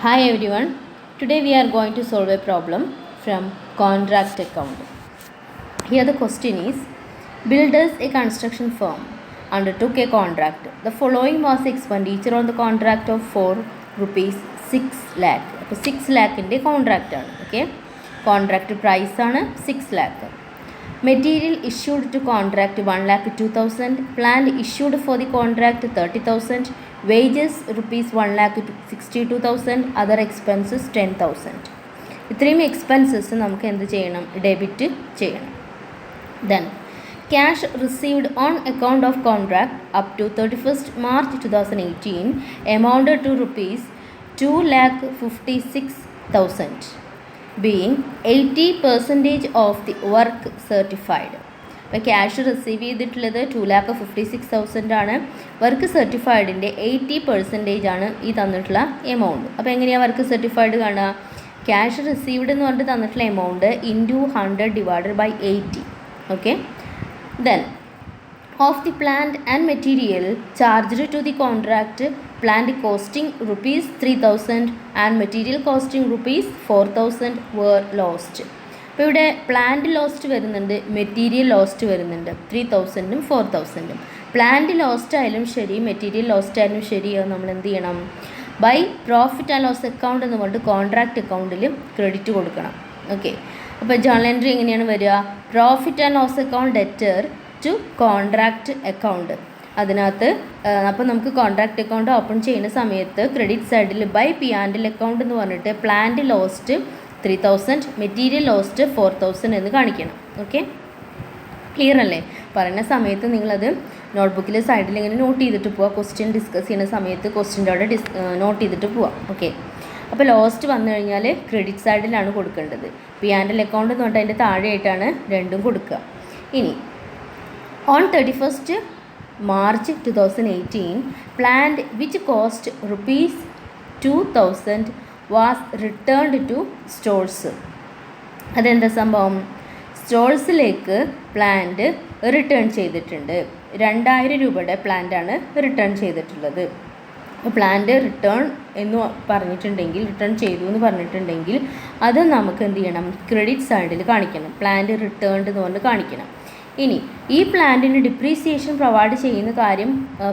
Hi everyone, today we are going to solve a problem from contract account. Here the question is, builders a construction firm undertook a contract. The following was expenditure on the contract of 4 rupees 6 lakh. അപ്പോൾ 6 ലാക്കിൻ്റെ കോൺട്രാക്റ്റാണ്. Okay, contract പ്രൈസാണ് 6 lakh. Material issued to contract 1,02,000. Plant issued for the contract 30,000. Wages rupees 1,62,000. Other expenses 10,000. ഇത്രയും expenses നമുക്ക് എന്ത് ചെയ്യണം? Debit ചെയ്യണം. Then cash received on account of contract up to 31st March 2018 amounted to rupees 2,56,000. being 80% of the work certified. അപ്പോൾ cash receive ചെയ്തിട്ടുള്ളത് 2,56,000 ആണ്. Work സർട്ടിഫൈഡിൻ്റെ 80% ആണ് ഈ തന്നിട്ടുള്ള എമൗണ്ട്. അപ്പോൾ എങ്ങനെയാണ് വർക്ക് സർട്ടിഫൈഡ് കാണുക? ക്യാഷ് റിസീവ്ഡ് എന്ന് പറഞ്ഞിട്ട് തന്നിട്ടുള്ള amount into 100 divided by 80. Okay, then of the plant and material charged to the contract, plant costing rupees 3,000 and material costing rupees 4,000 were lost. അപ്പോൾ ഇവിടെ പ്ലാന്റ് ലോസ്റ്റ് വരുന്നുണ്ട്, material lost വരുന്നുണ്ട്. 3,000ഉം 4,000ഉം. Plant lost ആയാലും ശരി, material lost ആയാലും ശരി, അത് നമ്മൾ എന്ത് ചെയ്യണം? By profit and loss account എന്ന് പറഞ്ഞിട്ട് കോൺട്രാക്റ്റ് അക്കൗണ്ടിൽ ക്രെഡിറ്റ് കൊടുക്കണം. ഓക്കെ, അപ്പോൾ ജേർണൽ എൻട്രി എങ്ങനെയാണ് വരിക? Profit and loss account debtor to contract account. അതിനകത്ത് അപ്പോൾ നമുക്ക് കോൺട്രാക്റ്റ് അക്കൗണ്ട് ഓപ്പൺ ചെയ്യുന്ന സമയത്ത് ക്രെഡിറ്റ് സൈഡിൽ by P and L account എന്ന് പറഞ്ഞിട്ട് പ്ലാന്റ് ലോസ്റ്റ് 3,000, മെറ്റീരിയൽ ലോസ്റ്റ് 4,000 എന്ന് കാണിക്കണം. ഓക്കെ, ക്ലിയർ അല്ലേ? പറയുന്ന സമയത്ത് നിങ്ങളത് നോട്ട്ബുക്കിൽ സൈഡിൽ ഇങ്ങനെ നോട്ട് ചെയ്തിട്ട് പോവുക. ക്വസ്റ്റ്യൻ ഡിസ്കസ് ചെയ്യുന്ന സമയത്ത് ക്വസ്റ്റ്യൻ്റെ അവിടെ നോട്ട് ചെയ്തിട്ട് പോവാം. ഓക്കെ, അപ്പോൾ ലോസ്റ്റ് വന്നു കഴിഞ്ഞാൽ ക്രെഡിറ്റ് സൈഡിലാണ് കൊടുക്കേണ്ടത്. പി ആൻഡ് എൽ അക്കൗണ്ട് എന്ന് പറഞ്ഞിട്ട് അതിൻ്റെ താഴെയായിട്ടാണ് രണ്ടും കൊടുക്കുക. ഇനി on 31st March 2018, plant which cost rupees 2,000 was returned to stores. അതെന്താ സംഭവം? സ്റ്റോഴ്സിലേക്ക് പ്ലാന്റ് റിട്ടേൺ ചെയ്തിട്ടുണ്ട്. 2,000 രൂപയുടെ പ്ലാന്റാണ് റിട്ടേൺ ചെയ്തിട്ടുള്ളത്. പ്ലാന്റ് റിട്ടേൺ എന്ന് പറഞ്ഞിട്ടുണ്ടെങ്കിൽ, റിട്ടേൺ ചെയ്തു എന്ന് പറഞ്ഞിട്ടുണ്ടെങ്കിൽ അത് നമുക്ക് എന്ത് ചെയ്യണം? ക്രെഡിറ്റ് സൈഡിൽ കാണിക്കണം. പ്ലാന്റ് റിട്ടേൺഡ് എന്ന് പറഞ്ഞ് കാണിക്കണം. ഇനി ഈ പ്ലാന്റിന് ഡിപ്രീസിയേഷൻ പ്രൊവൈഡ് ചെയ്യുന്ന കാര്യം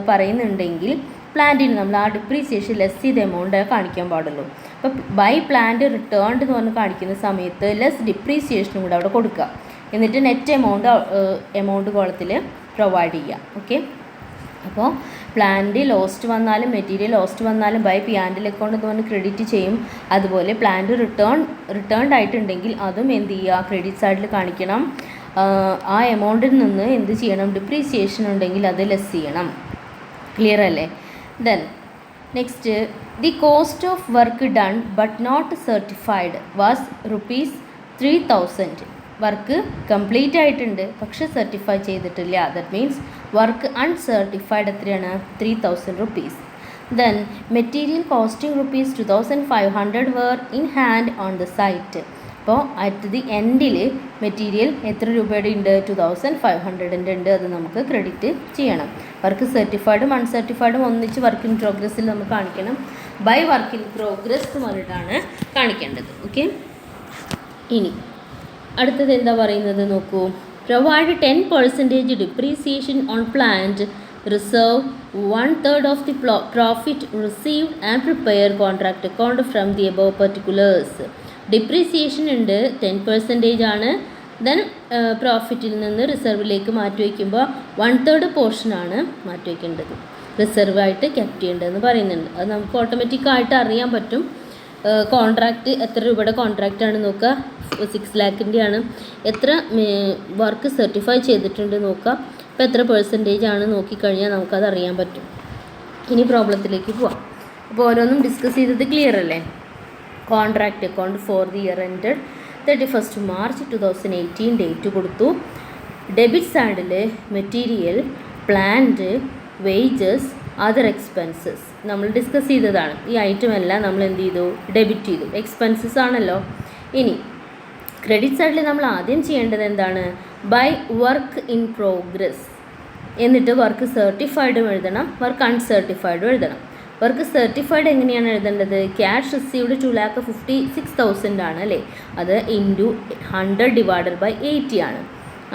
പറയുന്നുണ്ടെങ്കിൽ പ്ലാന്റിന് നമ്മൾ ആ ഡിപ്രീസിയേഷൻ ലെസ് ചെയ്ത എമൗണ്ട് കാണിക്കാൻ പാടുള്ളൂ. അപ്പോൾ ബൈ പ്ലാന്റ് റിട്ടേൺഡ് എന്ന് പറഞ്ഞ് കാണിക്കുന്ന സമയത്ത് ലെസ് ഡിപ്രീസിയേഷനും കൂടെ അവിടെ കൊടുക്കുക. എന്നിട്ട് നെറ്റ് എമൗണ്ട് കോളത്തിൽ പ്രൊവൈഡ് ചെയ്യുക. ഓക്കെ, അപ്പോൾ പ്ലാന്റ് ലോസ്റ്റ് വന്നാലും മെറ്റീരിയൽ ലോസ്റ്റ് വന്നാലും by P and L account എന്ന് പറഞ്ഞ് ക്രെഡിറ്റ് ചെയ്യും. അതുപോലെ പ്ലാന്റ് റിട്ടേൺഡ് ആയിട്ടുണ്ടെങ്കിൽ അതും എന്ത് ചെയ്യുക? ക്രെഡിറ്റ് സൈഡിൽ കാണിക്കണം. ആ എമൗണ്ടിൽ നിന്ന് എന്ത് ചെയ്യണം? ഡിപ്രീസിയേഷൻ ഉണ്ടെങ്കിൽ അത് ലെസ് ചെയ്യണം. ക്ലിയർ അല്ലേ? Then next, the cost of work done but not certified was rupees 3,000. Work complete ആയിട്ടുണ്ട് പക്ഷെ സർട്ടിഫൈ ചെയ്തിട്ടില്ല. ദറ്റ് മീൻസ് വർക്ക് അൺസർട്ടിഫൈഡ് എത്രയാണ്? 3,000 rupees. Then material costing rupees 2,500 were in hand on the site. അപ്പോൾ at the എൻഡിൽ material എത്ര രൂപയുടെ ഉണ്ട്? 2,500 ഉണ്ട്. അത് നമുക്ക് ക്രെഡിറ്റ് ചെയ്യണം. വർക്ക് സർട്ടിഫൈഡും അൺസർട്ടിഫൈഡും ഒന്നിച്ച് വർക്ക് ഇൻ പ്രോഗ്രസ്സിൽ നമുക്ക് കാണിക്കണം. ബൈ വർക്ക് ഇൻ പ്രോഗ്രസ് എന്ന് പറഞ്ഞിട്ടാണ് കാണിക്കേണ്ടത്. ഓക്കെ, ഇനി അടുത്തത് എന്താ പറയുന്നത് നോക്കൂ. Provide 10% depreciation on plant, reserve 1/3 of the profit received and prepare contract account from the above particulars. Depreciation ഉണ്ട്, 10% ആണ്. ദെൻ പ്രോഫിറ്റിൽ നിന്ന് റിസർവിലേക്ക് മാറ്റി വയ്ക്കുമ്പോൾ 1/3 പോർഷനാണ് മാറ്റി വയ്ക്കേണ്ടത്, റിസർവായിട്ട് ക്യാപ്റ്റ് ചെയ്യേണ്ടതെന്ന് പറയുന്നുണ്ട്. അത് നമുക്ക് ഓട്ടോമാറ്റിക്കായിട്ട് അറിയാൻ പറ്റും. കോൺട്രാക്റ്റ് എത്ര രൂപയുടെ കോൺട്രാക്റ്റാണ് നോക്കുക? 6 ലാക്കിൻ്റെയാണ്. എത്ര വർക്ക് സർട്ടിഫൈ ചെയ്തിട്ടുണ്ട് നോക്കുക. അപ്പോൾ എത്ര പെർസെൻറ്റേജ് ആണ് നോക്കിക്കഴിഞ്ഞാൽ നമുക്കത് അറിയാൻ പറ്റും. ഇനി പ്രോബ്ലത്തിലേക്ക് പോവാം. അപ്പോൾ ഓരോന്നും ഡിസ്കസ് ചെയ്തത് ക്ലിയർ അല്ലേ? Contract account for the year ended 31st March 2018 date കൊടുത്തു. ഡെബിറ്റ് സൈഡിൽ material, plant, wages, other expenses നമ്മൾ ഡിസ്കസ് ചെയ്തതാണ്. ഈ ഐറ്റം എല്ലാം നമ്മൾ എന്ത് ചെയ്തു? ഡെബിറ്റ് ചെയ്തു. എക്സ്പെൻസസ് ആണല്ലോ. ഇനി ക്രെഡിറ്റ് സൈഡിൽ നമ്മൾ ആദ്യം ചെയ്യേണ്ടത് എന്താണ്? By work in progress. എന്നിട്ട് വർക്ക് സർട്ടിഫൈഡും എഴുതണം, വർക്ക് അൺസർട്ടിഫൈഡും എഴുതണം. വർക്ക് സർട്ടിഫൈഡ് എങ്ങനെയാണ് എഴുതേണ്ടത്? ക്യാഷ് റിസീവ്ഡ് 2,56,000 ആണ് അല്ലേ, അത് ഇൻറ്റു 100 ഡിവൈഡഡ് ബൈ 80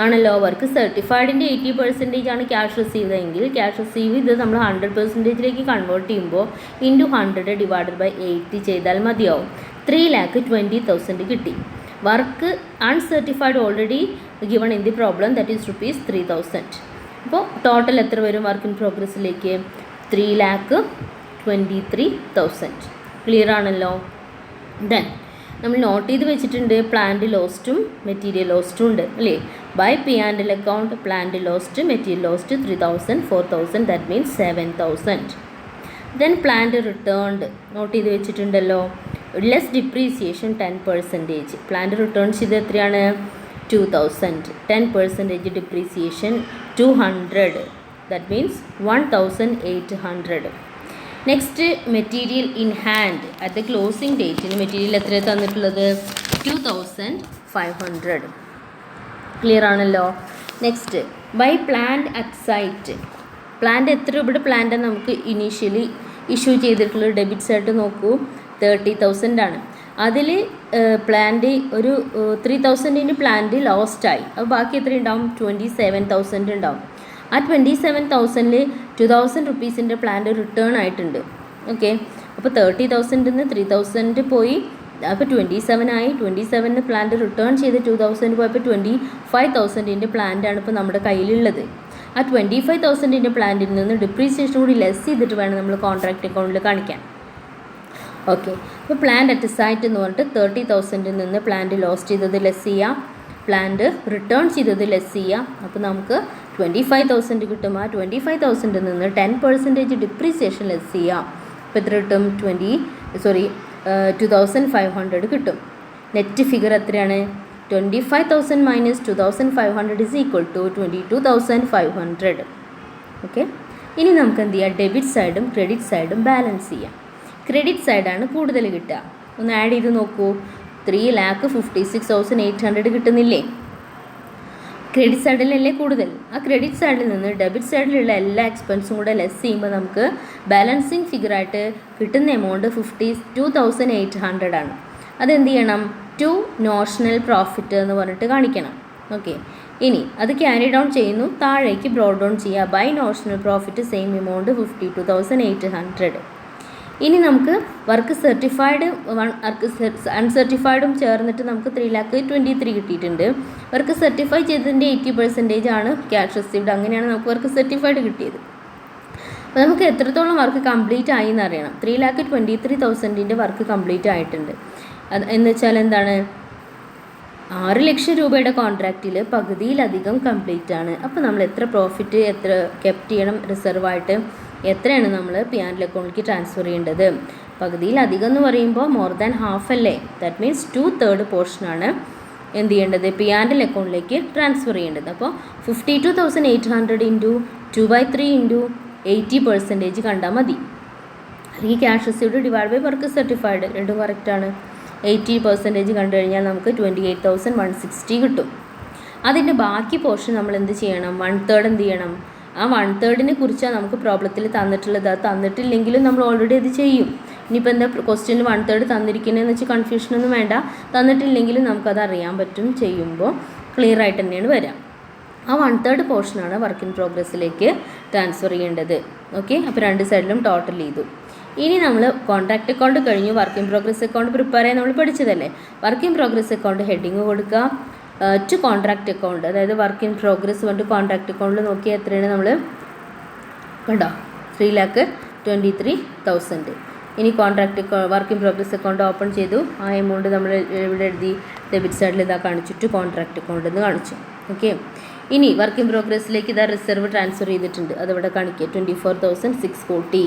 ആണല്ലോ. വർക്ക് സർട്ടിഫൈഡിൻ്റെ 80% ആണ് ക്യാഷ് റിസീവ് എങ്കിൽ ക്യാഷ് റിസീവ് ഇത് നമ്മൾ 100%ലേക്ക് കൺവേർട്ട് ചെയ്യുമ്പോൾ ഇൻറ്റു 100 ഡിവൈഡഡ് ബൈ 80 ചെയ്താൽ മതിയാവും. 3,20,000 കിട്ടി. Work uncertified already given in the problem, that is ₹3,000. അപ്പോൾ ടോട്ടൽ എത്ര വരും വർക്ക് ഇൻ പ്രോഗ്രസ്സിലേക്ക്? 3,23,000. ക്ലിയർ ആണല്ലോ. ദെൻ നമ്മൾ നോട്ട് ചെയ്ത് വെച്ചിട്ടുണ്ട് പ്ലാന്റ് ലോസ്റ്റും മെറ്റീരിയൽ ലോസ്റ്റും ഉണ്ട് അല്ലേ. By P and L account plant lost material lost 3,000, 4,000, that means 7,000. Then plant returned not ചെയ്ത് വെച്ചിട്ടുണ്ടല്ലോ. Less depreciation 10%. പ്ലാന്റ് റിട്ടേൺ ചെയ്ത് എത്രയാണ്? 2,000. 10% depreciation 200, that means 1,800. Next material in hand at the closing ഡേറ്റിന് material എത്ര തന്നിട്ടുള്ളത്? 2,500. ക്ലിയർ ആണല്ലോ. Next by plant at site. Plant എത്ര രൂപയുടെ പ്ലാന്റാണ് നമുക്ക് ഇനീഷ്യലി ഇഷ്യൂ ചെയ്തിട്ടുള്ളത്? ഡെബിറ്റ് സൈഡ് നോക്കൂ, 30,000 ആണ്. അതിൽ പ്ലാന്റ് ഒരു 3,000 പ്ലാന്റ് ലോസ്റ്റായി. അപ്പോൾ ബാക്കി എത്ര ഉണ്ടാവും? 27,000 ഉണ്ടാവും. ആ 27,000 2,000 റുപ്പീസിൻ്റെ പ്ലാന്റ് റിട്ടേൺ ആയിട്ടുണ്ട്. ഓക്കെ, അപ്പോൾ 30,000 നിന്ന് 3,000 പോയി, അപ്പോൾ 27 ആയി. 27 പ്ലാന്റ് റിട്ടേൺ ചെയ്ത് 2,000 പോയപ്പോൾ 25,000 പ്ലാന്റാണ് ഇപ്പോൾ നമ്മുടെ കയ്യിലുള്ളത്. ആ 25,000 പ്ലാന്റിൽ നിന്ന് ഡിപ്രീസിയേഷൻ കൂടി ലെസ് ചെയ്തിട്ട് വേണം നമ്മൾ കോൺട്രാക്ട് അക്കൗണ്ടിൽ കാണിക്കാൻ. ഓക്കെ, അപ്പോൾ പ്ലാന്റ് അറ്റ് സൈറ്റ് എന്ന് പറഞ്ഞിട്ട് 30,000 നിന്ന് പ്ലാന്റ് ലോസ്റ്റ് ചെയ്തത് ലെസ് ചെയ്യാം, പ്ലാന്റ് റിട്ടേൺ ചെയ്തത് ലെസ് ചെയ്യാം. അപ്പോൾ നമുക്ക് 25,000 കിട്ടും. ആ 25,000 നിന്ന് 10% ഡിപ്രീസിയേഷൻ ലെസ് ചെയ്യാം. അപ്പോൾ എത്ര കിട്ടും? 2,500 കിട്ടും. നെറ്റ് ഫിഗർ എത്രയാണ്? 25,000 minus 2,500 is equal to 22,500. Okay, ഇനി നമുക്ക് എന്ത് ചെയ്യാം? ഡെബിറ്റ് സൈഡും ക്രെഡിറ്റ് സൈഡും ബാലൻസ് ചെയ്യാം. ക്രെഡിറ്റ് സൈഡാണ് കൂടുതൽ കിട്ടുക. ഒന്ന് ആഡ് ചെയ്ത് നോക്കൂ. 3,56,800 കിട്ടുന്നില്ലേ? ക്രെഡിറ്റ് സൈഡിലല്ലേ കൂടുതൽ. ആ ക്രെഡിറ്റ് സൈഡിൽ നിന്ന് ഡെബിറ്റ് സൈഡിലുള്ള എല്ലാ എക്സ്പെൻസും കൂടെ ലെസ് ചെയ്യുമ്പോൾ നമുക്ക് ബാലൻസിങ് ഫിഗറായിട്ട് കിട്ടുന്ന എമൗണ്ട് 52,800 ആണ്. അതെന്ത് ചെയ്യണം? ടു നോഷണൽ പ്രോഫിറ്റ് എന്ന് പറഞ്ഞിട്ട് കാണിക്കണം. ഓക്കെ, ഇനി അത് ക്യാരി ഡൗൺ ചെയ്യുന്നു, താഴേക്ക് ബ്രോഡ് ഡൗൺ ചെയ്യുക. By notional profit same amount 52,800. ഇനി നമുക്ക് വർക്ക് സർട്ടിഫൈഡ് വർക്ക് അൺസർട്ടിഫൈഡും ചേർന്നിട്ട് നമുക്ക് 3,23,000 കിട്ടിയിട്ടുണ്ട്. വർക്ക് സർട്ടിഫൈ ചെയ്തതിൻ്റെ 80% ആണ് ക്യാഷ് റിസീവ്ഡ്. അങ്ങനെയാണ് നമുക്ക് വർക്ക് സർട്ടിഫൈഡ് കിട്ടിയത്. അപ്പോൾ നമുക്ക് എത്രത്തോളം വർക്ക് കംപ്ലീറ്റ് ആയി എന്ന് അറിയണം. 3,23,000 വർക്ക് കംപ്ലീറ്റ് ആയിട്ടുണ്ട്. അത് എന്ന് വെച്ചാൽ എന്താണ്? 6 ലക്ഷം രൂപയുടെ കോൺട്രാക്റ്റിൽ പകുതിയിലധികം കംപ്ലീറ്റ് ആണ്. അപ്പോൾ നമ്മൾ എത്ര പ്രോഫിറ്റ് എത്ര കെപ്റ്റ് ചെയ്യണം റിസർവായിട്ട്, എത്രയാണ് നമ്മൾ പി ആൻഡ് അക്കൗണ്ടിലേക്ക് ട്രാൻസ്ഫർ ചെയ്യേണ്ടത്? പകുതിയിലധികം എന്ന് പറയുമ്പോൾ മോർ ദാൻ ഹാഫ് അല്ലേ, ദാറ്റ് മീൻസ് 2/3 പോർഷനാണ് എന്ത് ചെയ്യേണ്ടത്? പി ആൻഡ് അക്കൗണ്ടിലേക്ക് ട്രാൻസ്ഫർ ചെയ്യേണ്ടത്. അപ്പോൾ 52,800 ഇൻറ്റു 2/3 ഇൻറ്റു 80% കണ്ടാൽ മതി. അല്ലെങ്കിൽ cash received divide by work certified, രണ്ടും കറക്റ്റാണ്. 80% കണ്ടു കഴിഞ്ഞാൽ നമുക്ക് 28,160 കിട്ടും. അതിൻ്റെ ബാക്കി പോർഷൻ നമ്മൾ എന്ത് ചെയ്യണം? 1/3 എന്ത് ചെയ്യണം? ആ 1/3 കുറിച്ചാണ് നമുക്ക് പ്രോബ്ലത്തിൽ തന്നിട്ടുള്ളത്. അത് തന്നിട്ടില്ലെങ്കിലും നമ്മൾ ഓൾറെഡി അത് ചെയ്യും. ഇനിയിപ്പോൾ എന്താ ക്വസ്റ്റ്യനിൽ 1/3 തന്നിരിക്കുന്നതെന്ന് വെച്ചാൽ കൺഫ്യൂഷനൊന്നും വേണ്ട. തന്നിട്ടില്ലെങ്കിലും നമുക്കത് അറിയാൻ പറ്റും, ചെയ്യുമ്പോൾ ക്ലിയർ ആയിട്ട് തന്നെയാണ് വരാം. ആ 1/3 പോർഷനാണ് വർക്ക് ഇൻ പ്രോഗ്രസ്സിലേക്ക് ട്രാൻസ്ഫർ ചെയ്യേണ്ടത്. ഓക്കെ, അപ്പോൾ രണ്ട് സൈഡിലും ടോട്ടൽ ചെയ്തു. ഇനി നമ്മൾ കോൺട്രാക്ട് അക്കൗണ്ട് കഴിഞ്ഞു, work in progress account prepare ചെയ്യാൻ നമ്മൾ പഠിച്ചതല്ലേ. Work in progress account heading കൊടുക്കുക ടു കോൺട്രാക്ട് അക്കൗണ്ട്, അതായത് വർക്ക് ഇൻ പ്രോഗ്രസ് കൊണ്ട് കോൺട്രാക്ട് അക്കൗണ്ടിൽ നോക്കിയാൽ എത്രയാണ്? നമ്മൾ കണ്ടോ 3,23,000. ഇനി contract work in progress account open ചെയ്തു. ആ എമൗണ്ട് നമ്മൾ ഇവിടെ എഴുതി ഡെബിറ്റ് സൈഡിൽ ഇതാ കാണിച്ചിട്ട് കോൺട്രാക്ട് അക്കൗണ്ട് എന്ന് കാണിച്ചു. ഓക്കെ, ഇനി വർക്ക് ഇൻ പ്രോഗ്രസ്സിലേക്ക് ഇതാ റിസർവ് ട്രാൻസ്ഫർ ചെയ്തിട്ടുണ്ട്, അതിവിടെ കാണിക്കുക 24,640.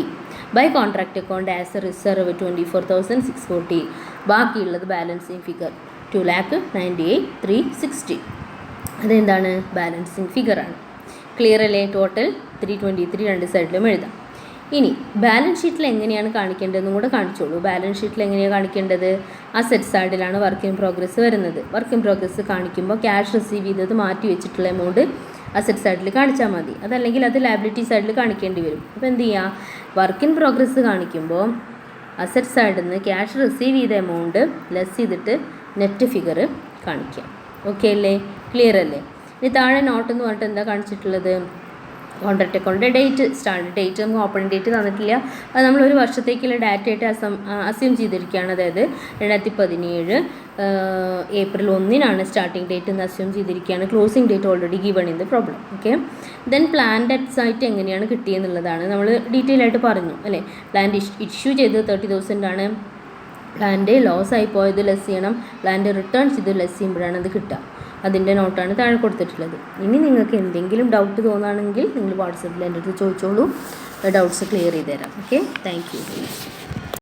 By contract account as a reserve 24,640. ബാക്കിയുള്ളത് ബാലൻസിങ് ഫിഗർ 2,98,360. അതെന്താണ്? ബാലൻസിങ് ഫിഗറാണ്. ക്ലിയർ അല്ലേ? ടോട്ടൽ 323 രണ്ട് സൈഡിലും എഴുതാം. ഇനി ബാലൻസ് ഷീറ്റിൽ എങ്ങനെയാണ് കാണിക്കേണ്ടതെന്നും കൂടെ കാണിച്ചോളൂ. ബാലൻസ് ഷീറ്റിൽ എങ്ങനെയാണ് കാണിക്കേണ്ടത്? അസറ്റ് സൈഡിലാണ് വർക്ക് ഇൻ പ്രോഗ്രസ് വരുന്നത്. വർക്ക് ഇൻ പ്രോഗ്രസ് കാണിക്കുമ്പോൾ ക്യാഷ് റിസീവ് ചെയ്തത് മാറ്റി വെച്ചിട്ടുള്ള എമൗണ്ട് അസറ്റ് സൈഡിൽ കാണിച്ചാൽ മതി. അതല്ലെങ്കിൽ അത് ലയബിലിറ്റി സൈഡിൽ കാണിക്കേണ്ടി വരും. അപ്പോൾ എന്ത് ചെയ്യുക, വർക്ക് ഇൻ പ്രോഗ്രസ് കാണിക്കുമ്പോൾ അസറ്റ് സൈഡിൽ നിന്ന് ക്യാഷ് റിസീവ് ചെയ്ത എമൗണ്ട് ലെസ് ചെയ്തിട്ട് നെറ്റ് ഫിഗർ കാണിക്കാം. ഓക്കെ അല്ലേ, ക്ലിയർ അല്ലേ? ഇനി താഴെ നോട്ട് എന്ന് പറഞ്ഞിട്ട് എന്താ കാണിച്ചിട്ടുള്ളത്, കോൺട്രാക്ട് അക്കൗണ്ടിൻ്റെ ഡേറ്റ്, സ്റ്റാർട്ട് ഡേറ്റ് നമുക്ക് ഓപ്പണിംഗ് ഡേറ്റ് തന്നിട്ടില്ല, അത് നമ്മൾ ഒരു വർഷത്തേക്കുള്ള ഡാറ്റ ആയിട്ട് അസ്യൂം ചെയ്തിരിക്കുകയാണ്. അതായത് 2017 ഏപ്രിൽ 1 സ്റ്റാർട്ടിംഗ് ഡേറ്റ് എന്ന് അസ്യൂം ചെയ്തിരിക്കുകയാണ്. Closing date already given in the problem. Okay, then planned asset എങ്ങനെയാണ് കിട്ടിയെന്നുള്ളതാണ് നമ്മൾ ഡീറ്റെയിൽ ആയിട്ട് പറഞ്ഞു അല്ലേ. പ്ലാന്റ് ഇഷ്യൂ ചെയ്തത് 30,000 ആണ്. പ്ലാന്റ് ലോസ് ആയി പോയത് ലെസ് ചെയ്യണം, പ്ലാന്റ് റിട്ടേൺ ചെയ്ത് ലെസ് ചെയ്യുമ്പോഴാണ് അത് കിട്ടുക. അതിൻ്റെ നോട്ടാണ് താഴെ കൊടുത്തിട്ടുള്ളത്. ഇനി നിങ്ങൾക്ക് എന്തെങ്കിലും ഡൗട്ട് തോന്നുകയാണെങ്കിൽ നിങ്ങൾ വാട്സപ്പിൽ എൻ്റെ അടുത്ത് ചോദിച്ചോളൂ, ഡൗട്ട്സ് ക്ലിയർ ചെയ്ത് തരാം. Okay, thank you.